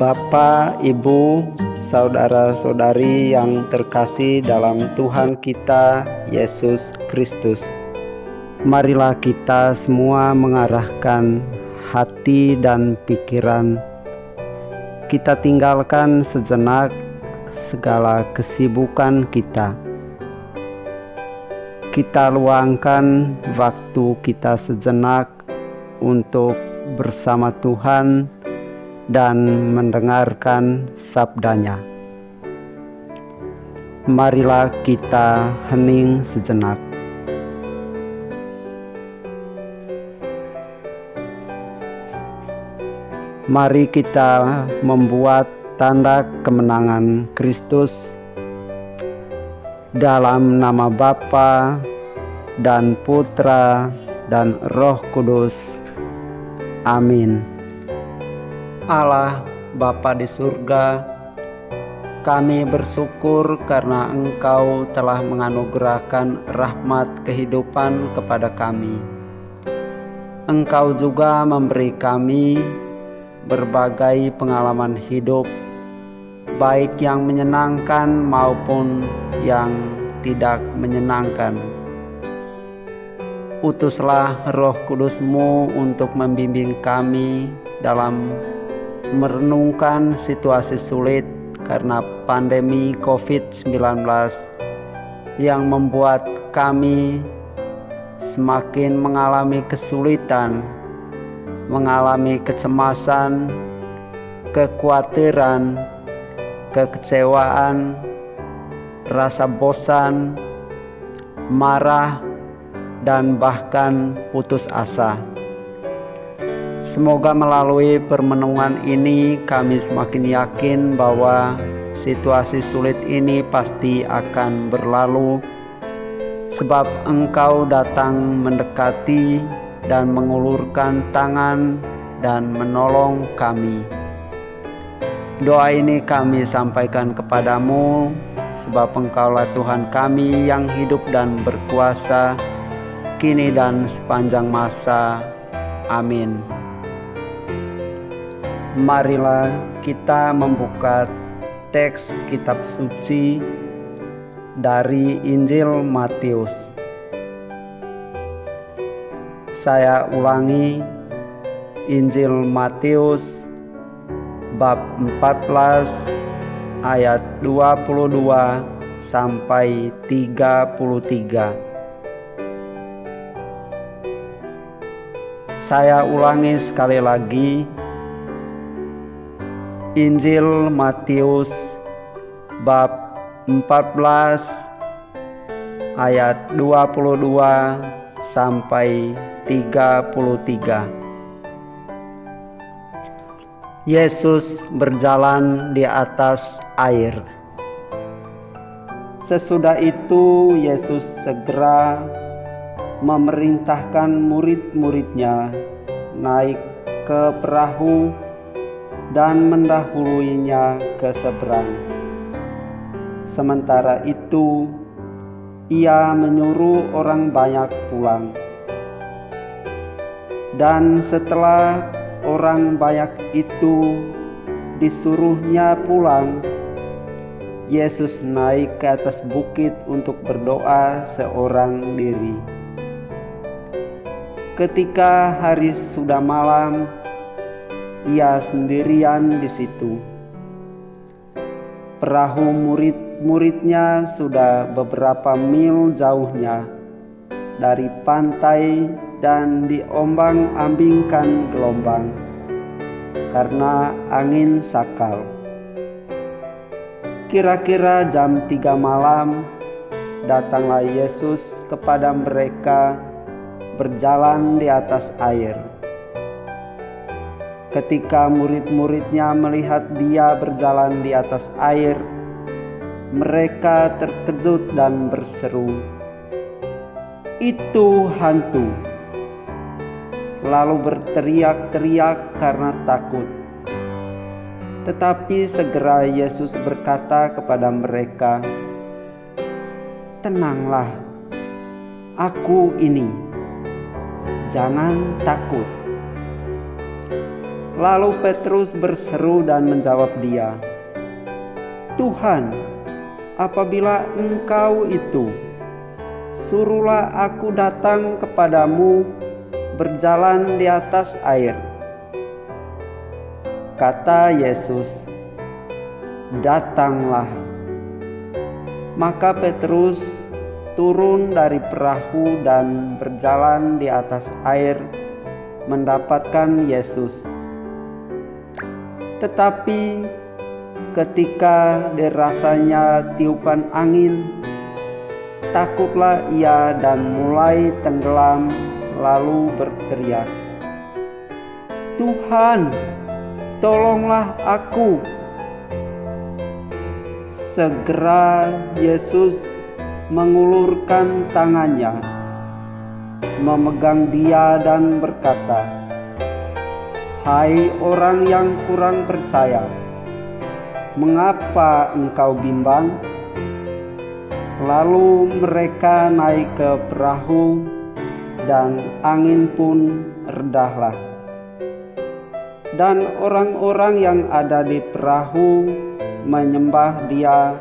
Bapak, Ibu, saudara-saudari yang terkasih dalam Tuhan kita Yesus Kristus, marilah kita semua mengarahkan hati dan pikiran. Kita tinggalkan sejenak segala kesibukan kita. Kita luangkan waktu kita sejenak untuk bersama Tuhan dan mendengarkan sabdanya. Marilah kita hening sejenak. Mari kita membuat tanda kemenangan Kristus dalam nama Bapa dan Putra dan Roh Kudus. Amin. Allah Bapa di surga, kami bersyukur karena Engkau telah menganugerahkan rahmat kehidupan kepada kami. Engkau juga memberi kami berbagai pengalaman hidup, baik yang menyenangkan maupun yang tidak menyenangkan. Utuslah Roh Kudus-Mu untuk membimbing kami dalam merenungkan situasi sulit karena pandemi COVID-19 yang membuat kami semakin mengalami kesulitan, mengalami kecemasan, kekhawatiran, kekecewaan, rasa bosan, marah, dan bahkan putus asa. Semoga melalui permenungan ini kami semakin yakin bahwa situasi sulit ini pasti akan berlalu, sebab Engkau datang mendekati dan mengulurkan tangan dan menolong kami. Doa ini kami sampaikan kepadamu, sebab Engkaulah Tuhan kami yang hidup dan berkuasa, kini dan sepanjang masa. Amin. Marilah kita membuka teks kitab suci dari Injil Matius. Saya ulangi, Injil Matius bab 14 ayat 22 sampai 33. Saya ulangi sekali lagi, Injil Matius bab 14 ayat 22 sampai 33. Yesus berjalan di atas air. Sesudah itu Yesus segera memerintahkan murid-muridnya naik ke perahu dan mendahuluinya ke seberang. Sementara itu, Ia menyuruh orang banyak pulang. Dan setelah orang banyak itu disuruhnya pulang, Yesus naik ke atas bukit untuk berdoa seorang diri. Ketika hari sudah malam, Ia sendirian di situ. Perahu murid-muridnya sudah beberapa mil jauhnya dari pantai dan diombang-ambingkan gelombang karena angin sakal. Kira-kira jam 3 malam, datanglah Yesus kepada mereka berjalan di atas air. Ketika murid-muridnya melihat Dia berjalan di atas air, mereka terkejut dan berseru, "Itu hantu!" Lalu berteriak-teriak karena takut. Tetapi segera Yesus berkata kepada mereka, "Tenanglah, Aku ini, jangan takut." Lalu Petrus berseru dan menjawab dia, "Tuhan, apabila Engkau itu, suruhlah aku datang kepadamu berjalan di atas air." Kata Yesus, "Datanglah." Maka Petrus turun dari perahu dan berjalan di atas air mendapatkan Yesus. Tetapi ketika dirasanya tiupan angin, takutlah ia dan mulai tenggelam, lalu berteriak, "Tuhan, tolonglah aku!" Segera Yesus mengulurkan tangannya, memegang dia dan berkata, "Hai orang yang kurang percaya, mengapa engkau bimbang?" Lalu mereka naik ke perahu dan angin pun redahlah. Dan orang-orang yang ada di perahu menyembah dia,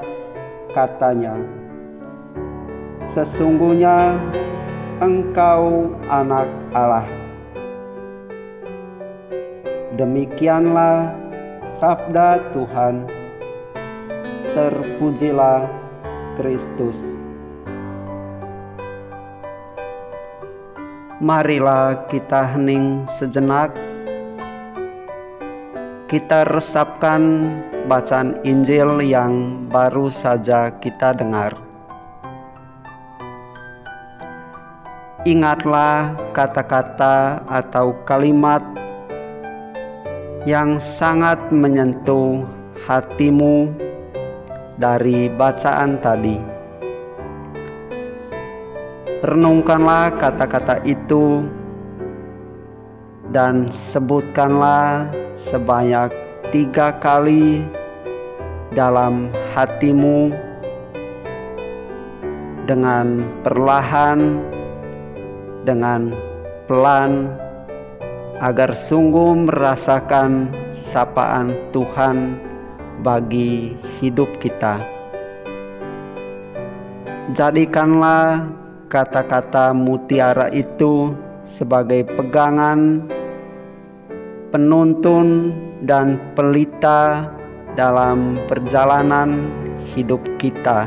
katanya, "Sesungguhnya Engkau Anak Allah." Demikianlah sabda Tuhan. Terpujilah Kristus. Marilah kita hening sejenak. Kita resapkan bacaan Injil yang baru saja kita dengar. Ingatlah kata-kata atau kalimat yang sangat menyentuh hatimu dari bacaan tadi. Renungkanlah kata-kata itu dan sebutkanlah sebanyak 3 kali dalam hatimu dengan perlahan, dengan pelan, agar sungguh merasakan sapaan Tuhan bagi hidup kita. Jadikanlah kata-kata mutiara itu sebagai pegangan, penuntun dan pelita dalam perjalanan hidup kita.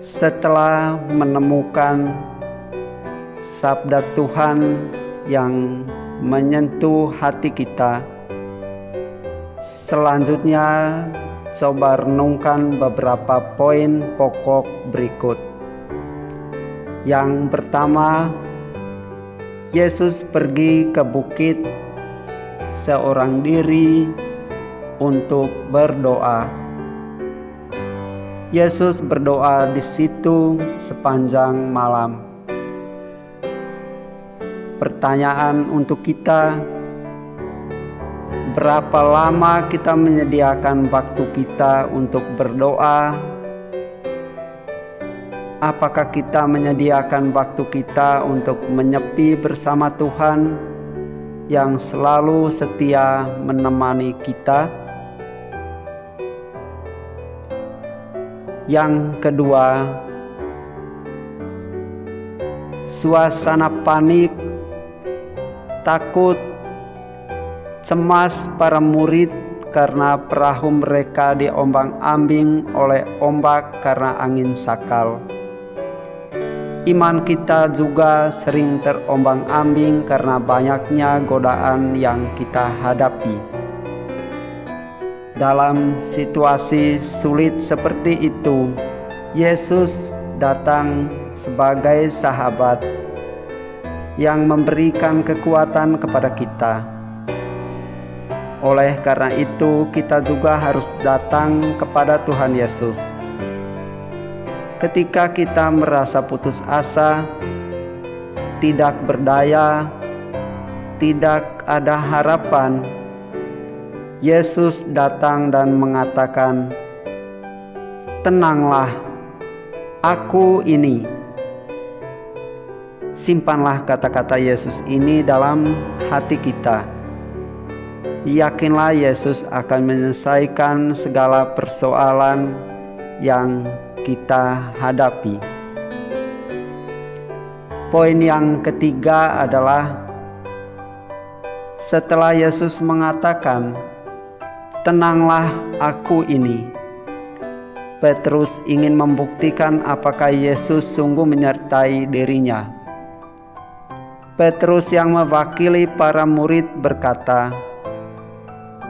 Setelah menemukan sabda Tuhan yang menyentuh hati kita, selanjutnya coba renungkan beberapa poin pokok berikut. Yang pertama, Yesus pergi ke bukit seorang diri untuk berdoa. Yesus berdoa di situ sepanjang malam. Pertanyaan untuk kita, berapa lama kita menyediakan waktu kita untuk berdoa? Apakah kita menyediakan waktu kita untuk menyepi bersama Tuhan yang selalu setia menemani kita? Yang kedua, suasana panik, takut, cemas para murid karena perahu mereka diombang-ambing oleh ombak karena angin sakal. Iman kita juga sering terombang-ambing karena banyaknya godaan yang kita hadapi. Dalam situasi sulit seperti itu, Yesus datang sebagai sahabat yang memberikan kekuatan kepada kita. Oleh karena itu, kita juga harus datang kepada Tuhan Yesus. Ketika kita merasa putus asa, tidak berdaya, tidak ada harapan, Yesus datang dan mengatakan, "Tenanglah, Aku ini." Simpanlah kata-kata Yesus ini dalam hati kita. Yakinlah Yesus akan menyelesaikan segala persoalan yang kita hadapi. Poin yang ketiga adalah setelah Yesus mengatakan, "Tenanglah, aku ini." Petrus ingin membuktikan apakah Yesus sungguh menyertai dirinya. Petrus yang mewakili para murid berkata,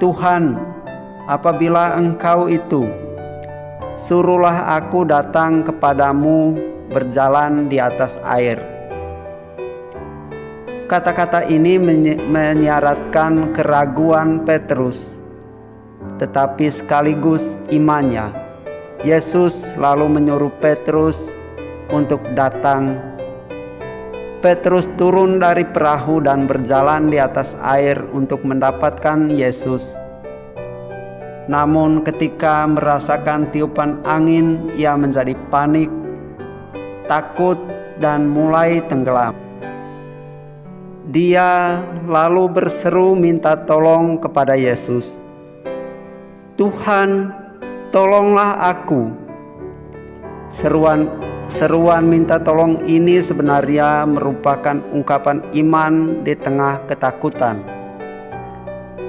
"Tuhan, apabila Engkau itu, suruhlah aku datang kepadamu berjalan di atas air." Kata-kata ini menyiratkan keraguan Petrus, tetapi sekaligus imannya. Yesus lalu menyuruh Petrus untuk datang. Petrus turun dari perahu dan berjalan di atas air untuk mendapatkan Yesus. Namun ketika merasakan tiupan angin, ia menjadi panik, takut, dan mulai tenggelam. Dia lalu berseru minta tolong kepada Yesus. "Tuhan, tolonglah aku." Seruan minta tolong ini sebenarnya merupakan ungkapan iman di tengah ketakutan.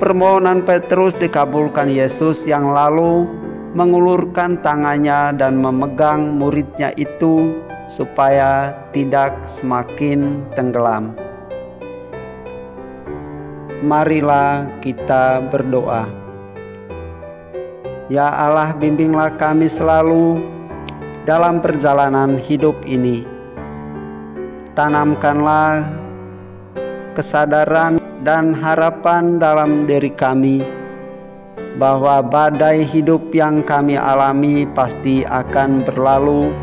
Permohonan Petrus dikabulkan Yesus yang lalu mengulurkan tangannya dan memegang muridnya itu supaya tidak semakin tenggelam. Marilah kita berdoa. Ya Allah, bimbinglah kami selalu dalam perjalanan hidup ini. Tanamkanlah kesadaran dan harapan dalam diri kami bahwa badai hidup yang kami alami pasti akan berlalu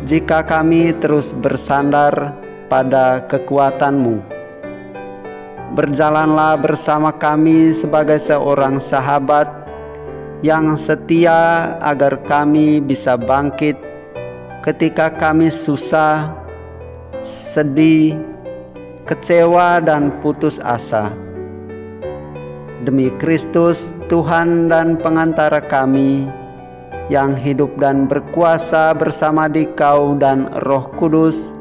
jika kami terus bersandar pada kekuatan-Mu. Berjalanlah bersama kami sebagai seorang sahabat yang setia agar kami bisa bangkit ketika kami susah, sedih, kecewa, dan putus asa. Demi Kristus, Tuhan dan pengantara kami, yang hidup dan berkuasa bersama Dikau dan Roh Kudus,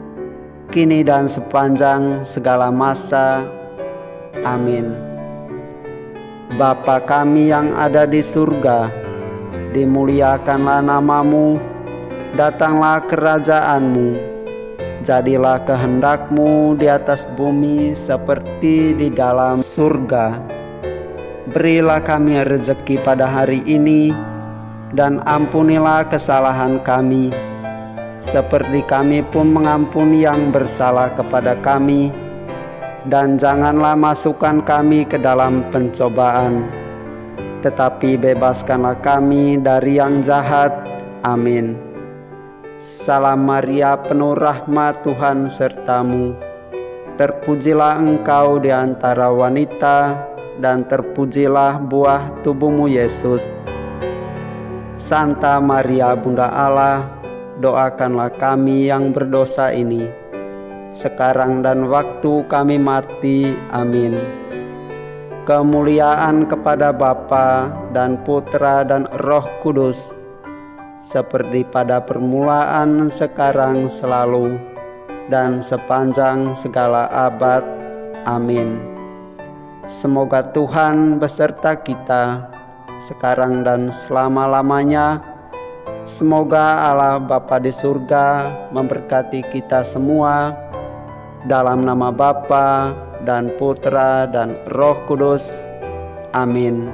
kini dan sepanjang segala masa. Amin. Bapa kami yang ada di surga, dimuliakanlah nama-Mu, datanglah kerajaan-Mu, jadilah kehendak-Mu di atas bumi seperti di dalam surga. Berilah kami rezeki pada hari ini, dan ampunilah kesalahan kami, seperti kami pun mengampuni yang bersalah kepada kami. Dan janganlah masukkan kami ke dalam pencobaan, tetapi bebaskanlah kami dari yang jahat. Amin. Salam Maria, penuh rahmat, Tuhan sertamu. Terpujilah engkau di antara wanita, dan terpujilah buah tubuhmu Yesus. Santa Maria, Bunda Allah, doakanlah kami yang berdosa ini, sekarang dan waktu kami mati. Amin. Kemuliaan kepada Bapa dan Putra dan Roh Kudus, seperti pada permulaan, sekarang, selalu, dan sepanjang segala abad. Amin. Semoga Tuhan beserta kita, sekarang dan selama-lamanya. Semoga Allah Bapa di surga memberkati kita semua, dalam nama Bapa dan Putra dan Roh Kudus. Amin.